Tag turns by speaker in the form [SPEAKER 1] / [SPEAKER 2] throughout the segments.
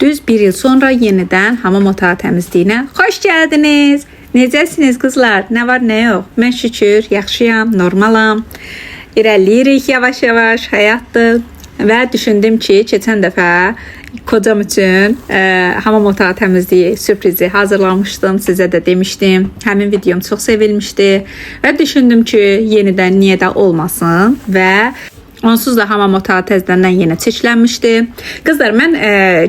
[SPEAKER 1] Düz bir il sonra yenidən hamam otağı təmizliyinə xoş gəldiniz. Necəsiniz qızlar? Nə var, nə yox? Mən şükür, yaxşıyam, normalam. İrəliyirik yavaş-yavaş, həyatdır. Və düşündüm ki, keçən dəfə kocam üçün hamam otağı təmizliyi sürprizi hazırlamışdım. Sizə də demişdim. Həmin videom çox sevilmişdi. Və düşündüm ki, yenidən niyə də olmasın. Və onsuz da hamam otağı təzədən yenə çəkilənmişdi. Qızlar, mən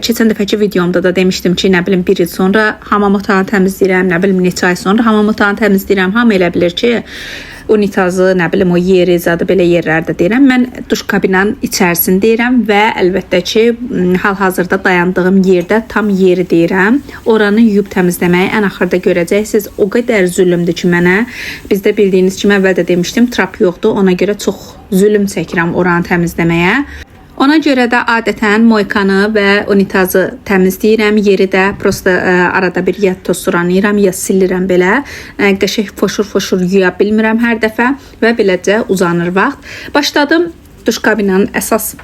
[SPEAKER 1] keçən dəfəki videomda da demişdim ki, nə bilim 1 il sonra hamam otağı təmizləyirəm, nə bilim neçə ay sonra hamam otağı təmizləyirəm. Hamı elə bilir ki, unitazı, nə bilim o yeri, zadı belə yerlərdə deyirəm. Mən duş kabinanın içərisini deyirəm və əlbəttə ki, hal-hazırda dayandığım yerdə tam yeri deyirəm. Oranı yuyub təmizləməyi ən axırda görəcəksiniz. O qədər zülmdür ki mənə. Bizdə bildiyiniz kimi əvvəldə demişdim, trap yoxdur. Ona görə çox zülm çəkirəm oranı təmizləməyə. Ona görə də adətən moykanı və unitazı təmizləyirəm. Yeri də prosta arada bir ya tosuranıram, ya silirəm belə. Qəşəng foşur-foşur yuya bilmirəm hər dəfə və beləcə uzanır vaxt. Başladım duş kabinanın əsas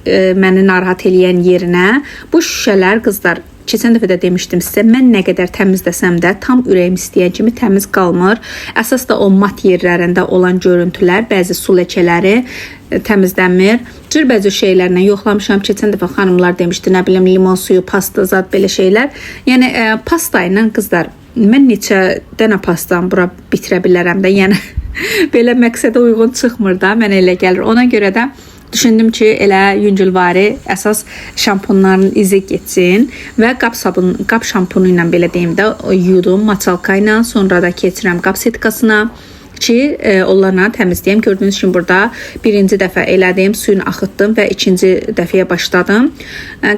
[SPEAKER 1] məni narahat eləyən yerinə. Bu şüşələr, qızlar, keçən dəfə də demişdim sizə, mən nə qədər təmizləsəm də tam ürəyim istəyən kimi təmiz qalmır. Əsas da o mat yerlərində olan görüntülər, bəzi su ləkələri təmizlənmir. Cürbəcür şeylərlə yoxlamışam. Keçən dəfə xanımlar demişdi, nə bilim limon suyu, pasta, zat belə şeylər. Yəni pasta ilə qızlar, mən neçə dənə pastam bura bitirə bilərəm də. Yəni belə məqsədə uyğun çıxmır da, mənə elə gəlir. Ona görə də düşündüm ki, elə yüngülvari əsas şampunların izi getsin və qab şampunu ilə belə deyim də yudum maçalka ilə, sonra da keçirəm qab setkasına ki, onlarla təmizləyəm. Gördüyünüz kimi burada birinci dəfə elədim, suyunu axıtdım və ikinci dəfəyə başladım.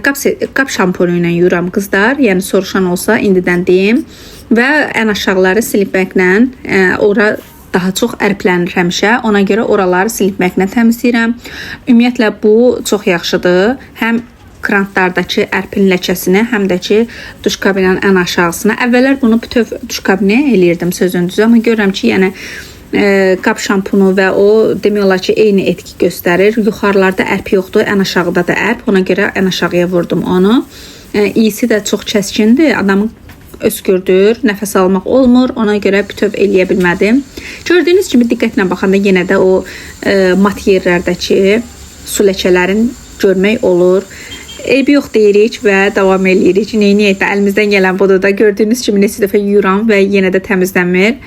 [SPEAKER 1] Qab şampunu ilə yuyuram qızlar, yəni soruşan olsa indidən deyim və ən aşağıları silipməklə ora daha çox ərplənir həmişə. Ona görə oraları silipməklə təmizləyirəm. Ümumiyyətlə bu çox yaxşıdır. Həm krantlardakı ərpin ləkəsini, həm də ki duş kabinanın ən aşağısına. Əvvəllər bunu bütöv duş kabinə eləyirdim sözün düzü, amma görürəm ki, yəni qab şampunu və o demək olar ki, eyni etki göstərir. Yuxarılarda ərp yoxdur, ən aşağıda da ərp. Ona görə ən aşağıya vurdum onu. İyisi də çox kəskindir. Adamın öskürdür, nəfəs almaq olmur, ona görə bütöv eləyə bilmədim. Gördüyünüz kimi diqqətlə baxanda yenə də o mat yerlərdəki su ləkələrini görmək olur. Eybi yox deyirik və davam eləyirik. Neyniyək də əlimizdən gələn budur da. Gördüyünüz kimi neçə dəfə yuyuram və yenə də təmizlənmir.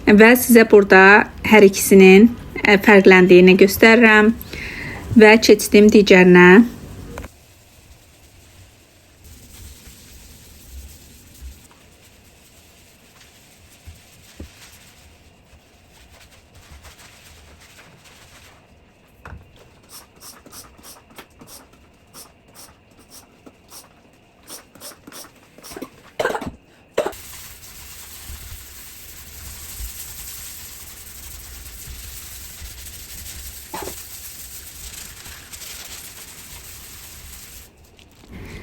[SPEAKER 1] Və sizə burada hər ikisinin fərqləndiyini göstərirəm və keçdim digərinə.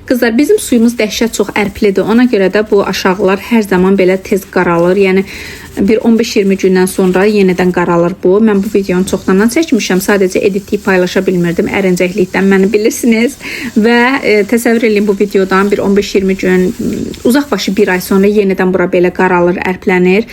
[SPEAKER 1] Qızlar, bizim suyumuz dəhşət çox ərplidir. Ona görə də bu aşağılar hər zaman belə tez qaralır. Yəni bir 15-20 gündən sonra yenidən qaralır bu. Mən bu videonu çoxdan çəkmişəm. Sadəcə editləyib paylaşa bilmirdim. Ərincəklikdən məni bilirsiniz. Və təsəvvür edin bu videodan bir 15-20 gün, uzaq başı bir ay sonra yenidən bura belə qaralır, ərplənir.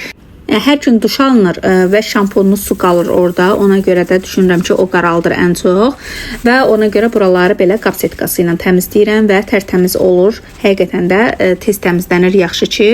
[SPEAKER 1] Hər gün duş alınır və şampunlu su qalır orada. Ona görə də düşünürəm ki, o qaraldır ən çox. Və ona görə buraları belə qab setkası ilə təmizləyirəm və tərtəmiz olur. Həqiqətən də tez təmizlənir, yaxşı ki.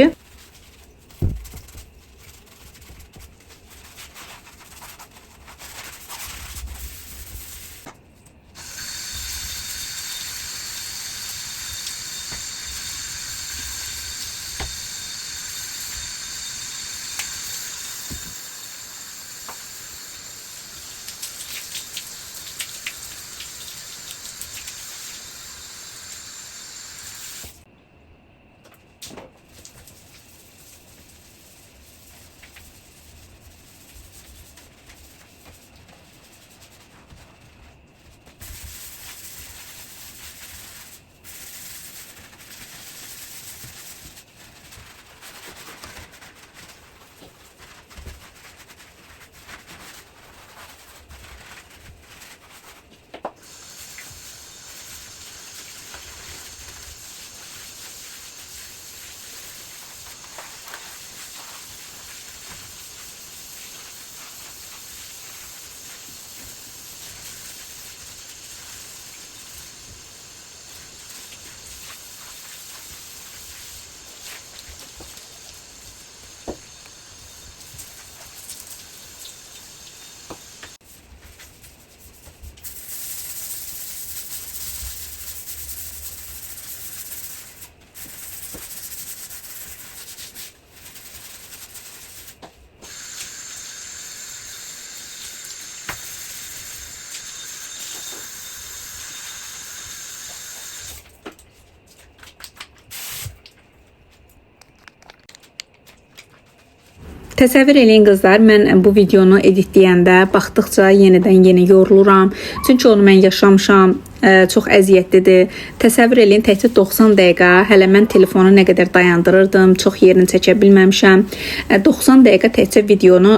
[SPEAKER 1] Təsəvvür eləyin qızlar, mən bu videonu editləyəndə baxdıqca yenidən yoruluram. Çünki onu mən yaşamışam, çox əziyyətlidir. Təsəvvür eləyin, təkcə 90 dəqiqə, hələ mən telefonu nə qədər dayandırırdım, çox yerini çəkə bilməmişəm. 90 dəqiqə təkcə videonu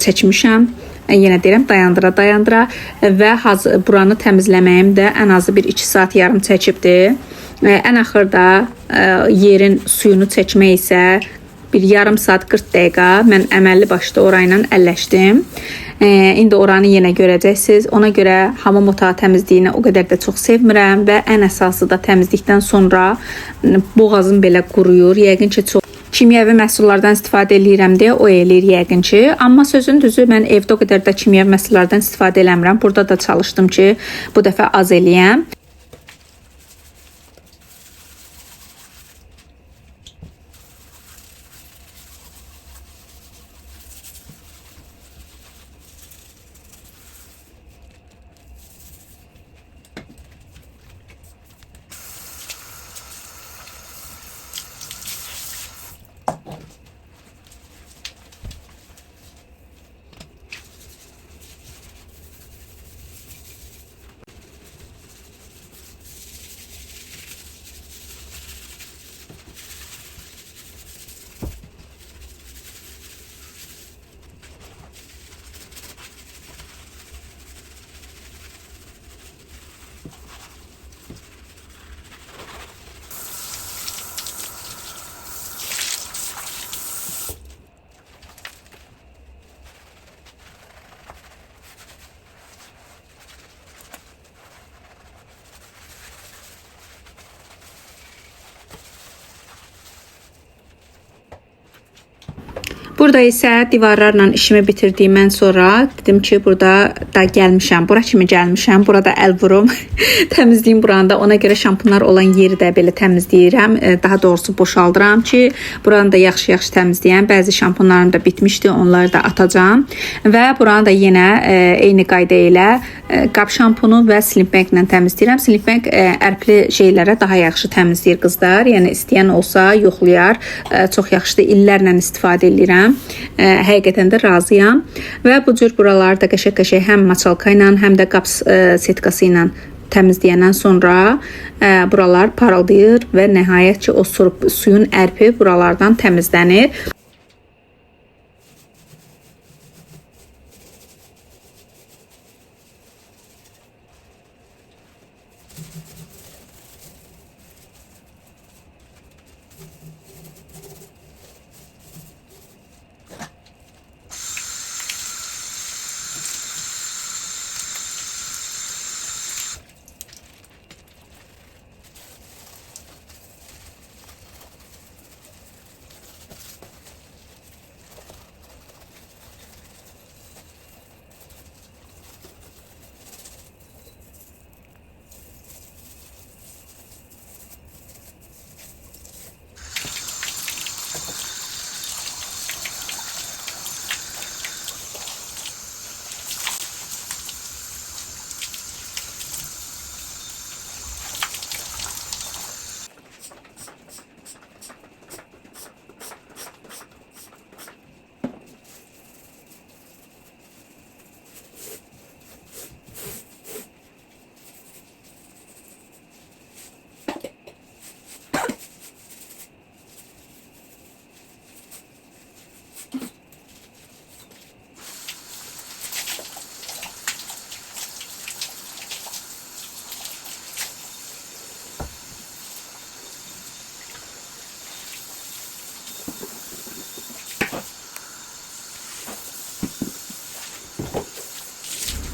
[SPEAKER 1] çəkmişəm. Yenə deyirəm, dayandıra və buranı təmizləməyim də ən azı bir 2 saat yarım çəkibdir. Ən axırda yerin suyunu çəkmək isə bir yarım saat 40 dəqiqə mən əməlli başda orayla əlləşdim. İndi oranı yenə görəcəksiniz. Ona görə hamam otağı təmizliyini o qədər də çox sevmirəm və ən əsası da təmizlikdən sonra boğazım belə quruyur. Yəqin ki, çox kimyəvi məhsullardan istifadə edirəm deyə o eləyir yəqin ki. Amma sözün düzü mən evdə o qədər də kimyəvi məhsullardan istifadə eləmirəm. Burada da çalışdım ki, bu dəfə az eləyəm. Burada isə divarlarla işimi bitirdiyimdən sonra dedim ki, burada da gəlmişəm. Bura kimi gəlmişəm. Burada əl vurum. Təmizliyim buranı da. Ona görə şampunlar olan yeri də belə təmizləyirəm. Daha doğrusu boşaldıram ki, buranı da yaxşı-yaxşı təmizləyəm. Bəzi şampunlarım da bitmişdi. Onları da atacağım. Və buranı da yenə eyni qayda ilə qab şampunu və Slim Bank ilə təmizləyirəm. Slim Bank ərpli şeylərə daha yaxşı təmizləyir qızlar. Yəni istəyən olsa yoxlayar. Çox yaxşıdır. İllərlə istifadə edirəm. Həqiqətən də razıyam və bu cür buraları da qəşəng həm maçalka ilə, həm də qap setkası ilə təmizləyəndən sonra buralar parıldayır və nəhayət ki, o suyun ərpi buralardan təmizlənir.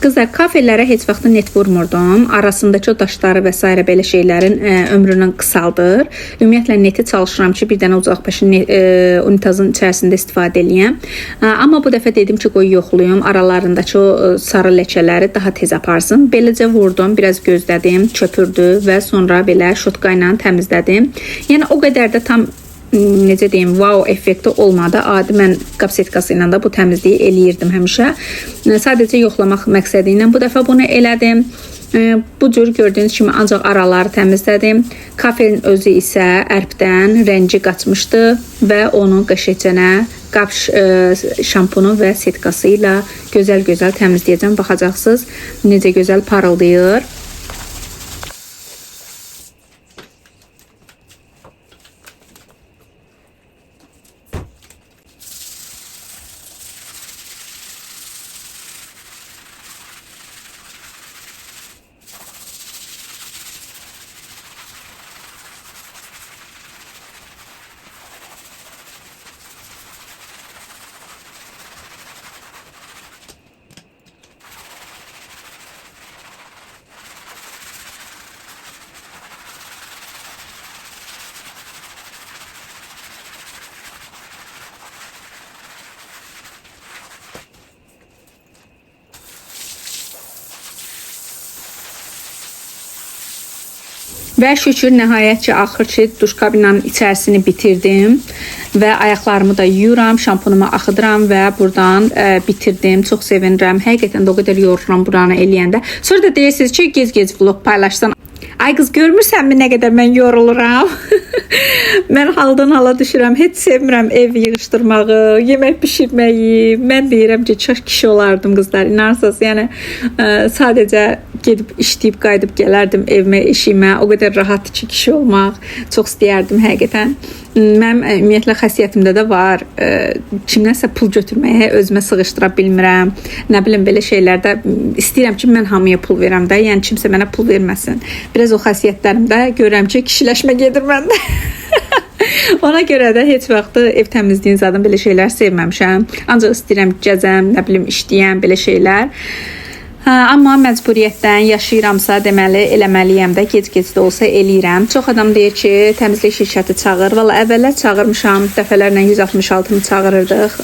[SPEAKER 1] Qızlar, kafelərə heç vaxt net vurmurdum. Arasındakı o daşları və s. belə şeylərin ömrünü qısaldır. Ümumiyyətlə neti çalışıram ki, bir dənə uzaqbaşı unitazın içərisində istifadə eləyəm. Amma bu dəfə dedim ki, qoy yoxluyum. Aralarındakı o sarı ləkələri daha tez aparsın. Beləcə vurdum, biraz gözlədim, köpürdü və sonra belə şotka ilə təmizlədim. Yəni o qədər də tam necə deyim, wow effekti olmadı. Adi mən qab setkası ilə də bu təmizliyi eləyirdim həmişə. Sadəcə yoxlamaq məqsədi ilə bu dəfə bunu elədim. Bu cür gördüyünüz kimi ancaq araları təmizlədim. Kafelin özü isə ərpdən rəngi qaçmışdı və onu qəşəngcə qap şampunu və setkası ilə gözəl-gözəl təmizləyəcəm. Baxacaqsınız necə gözəl parıldayır. Və şükür nəhayət ki, axır ki, duş kabinanın içərisini bitirdim və ayaqlarımı da yuyuram, şampunumu axıdıram və buradan bitirdim. Çox sevinirəm. Həqiqətən də o qədər yoruram buranı eləyəndə. Sonra da deyirsiniz ki, gez-gez vlog paylaşsan. Ay qız, görmürsənmi nə qədər mən yoruluram? Mən haldan hala düşürəm. Heç sevmirəm ev yığışdırmağı, yemək bişirməyi. Mən deyirəm ki, çox kişi olardım qızlar. İnanırsınız, yəni sadəcə gedib işləyib qayıdıb gələrdim evimə, işimə. O qədər rahat ki, kişi olmaq çox istəyərdim həqiqətən. Mənim ümumiyyətlə xəsiyyətimdə də var. Kimdənsə pul götürməyə özümə sığışdıra bilmirəm. Nə bilim, belə şeylərdə istəyirəm ki, mən hamıya pul verəm də. Yəni kimsə mənə pul verməsin. Biraz o xəsiyyətlərimdə görürəm ki, kişiləşmə gedir məndə. Ona görə də heç vaxt ev təmizliyin zadım belə şeylər sevməmişəm. Ancaq istəyirəm gəzəm, nə bilim, işləyəm, belə şeylər. Amma məcburiyyətdən yaşayıramsa, deməli eləməliyəm də, gec-gec də olsa eləyirəm. Çox adam deyir ki, təmizlik şirkəti çağır. Valla əvvəllər çağırmışam, dəfələrlə 166-mı çağırırdıq.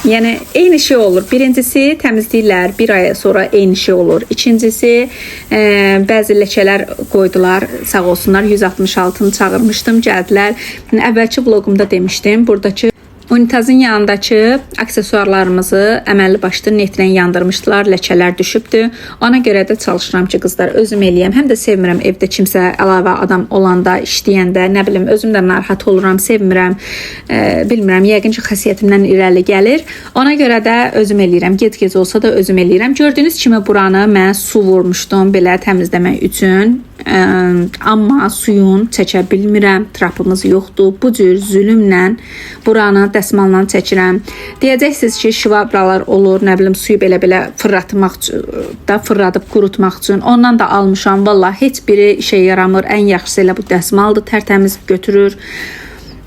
[SPEAKER 1] Yəni eyni şey olur. Birincisi təmizləyirlər, bir ay sonra eyni şey olur. İkincisi bəzi ləkələr qoydular, sağ olsunlar, 166-nı çağırmışdım, gəldilər. Əvvəlki vloqumda demişdim, buradakı unitazın yanındakı aksesuarlarımızı əməlli başlı netrlə yandırmışdılar, ləkələr düşübdü. Ona görə də çalışıram ki, qızlar, özüm eləyəm. Həm də sevmirəm evdə kimsə əlavə adam olanda, işləyəndə, nə bilim, özüm də narahat oluram, sevmirəm. Bilmirəm, yəqin ki, xəsiyyətimdən irəli gəlir. Ona görə də özüm eləyirəm. Gec-gec olsa da özüm eləyirəm. Gördüyünüz kimi buranı mən su vurmuşdum belə təmizləmək üçün. Amma suyun çəkə bilmirəm, trapımız yoxdur. Bu cür zülümlə buranı dəsmalla çəkirəm. Deyəcəksiniz ki, şivabralar olur, nə bilim, suyu belə-belə fırladıb qurutmaq üçün. Ondan da almışam. Vallahi heç biri işə yaramır. Ən yaxşısı elə bu dəsmaldır, tərtəmiz götürür.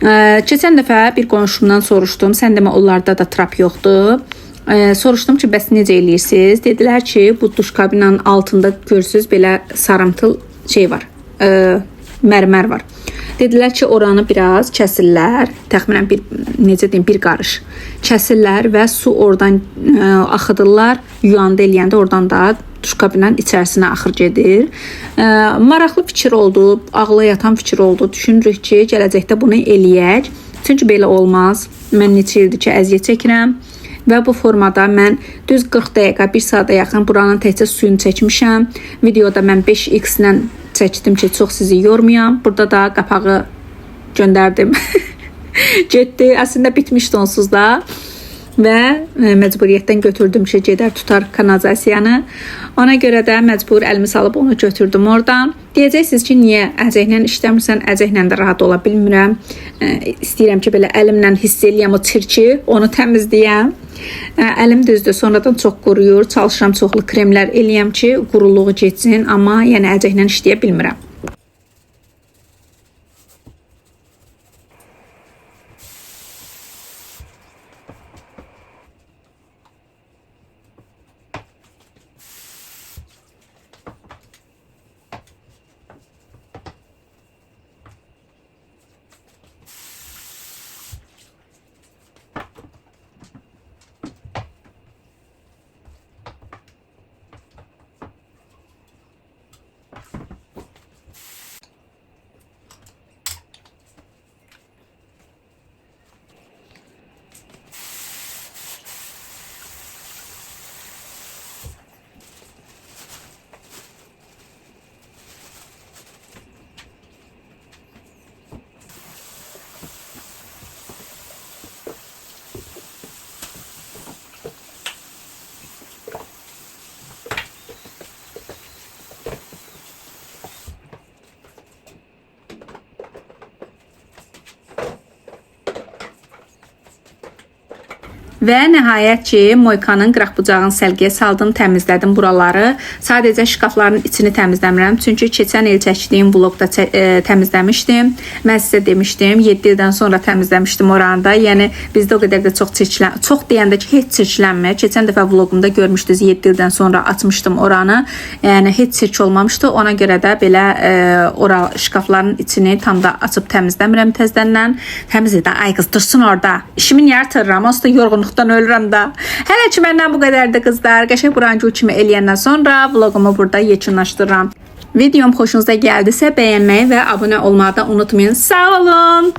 [SPEAKER 1] Keçən dəfə bir qonşumdan soruşdum. Sən demə, onlarda da trap yoxdur. Soruşdum ki, bəs necə eləyirsiniz? Dedilər ki, bu duş kabinanın altında görürsünüz belə sarımtıl şey var, mərmər var. Dedilər ki, oranı biraz kəsirlər, təxminən bir qarış kəsirlər və su oradan axıdırlar, yuyanda eləyəndə oradan da duş kabinanın içərisinə axır gedir. Maraqlı fikir oldu, ağla yatan fikir oldu. Düşünürük ki, gələcəkdə bunu eləyək. Çünki belə olmaz. Mən neçə ildir ki, əziyyət çəkirəm. Və bu formada mən düz 40 dəqiqə, 1 saata yaxın buranın təkcə suyunu çəkmişəm. Videoda mən 5x-lə çəkdim ki, çox sizi yormayam. Burada da qapağı göndərdim. Getdi. Əslində bitmişdi onsuz da. Və məcburiyyətdən götürdüm ki, gedər tutar kanalizasiyanı. Ona görə də məcbur əlimi salıb onu götürdüm oradan. Deyəcəksiniz ki, niyə əcəklə işləmirsən? Əcəklə də rahat ola bilmirəm. İstəyirəm ki, belə əlimlə hiss eləyəm o çirki, onu təmizləyəm. Əlim düzdür, sonradan çox quruyur. Çalışıram çoxlu kremlər eləyəm ki, quruluğu getsin, amma yəni əcəklə işləyə bilmirəm. Və nəhayət ki, Moykanın qıraq-bucağını səlqəyə saldım, təmizlədim buraları. Sadəcə şkafların içini təmizləmirəm. Çünki keçən il çəkdiyim vlogda təmizləmişdim. Mən sizə demişdim, 7 ildən sonra təmizləmişdim oranı da. Yəni bizdə o qədər də çox deyəndə ki, heç çirklənmir. Keçən dəfə vlogumda görmüşdünüz, 7 ildən sonra açmışdım oranı. Yəni heç çirk olmamışdı. Ona görə də belə ora şkafların içini tam da açıb təmizləmirəm təzədən. Təmizlə də ay qız dursun orada. İşimi niyə artırıram? Aslında yorğunluqdan ölürəm də. Hələ ki məndən bu qədərdir qızlar. Qəşəng burancı kimi eləyəndən sonra vlogumu burada yekunlaşdırıram. Videom xoşunuza gəldisə bəyənməyi və abunə olmağı da unutmayın. Sağ olun.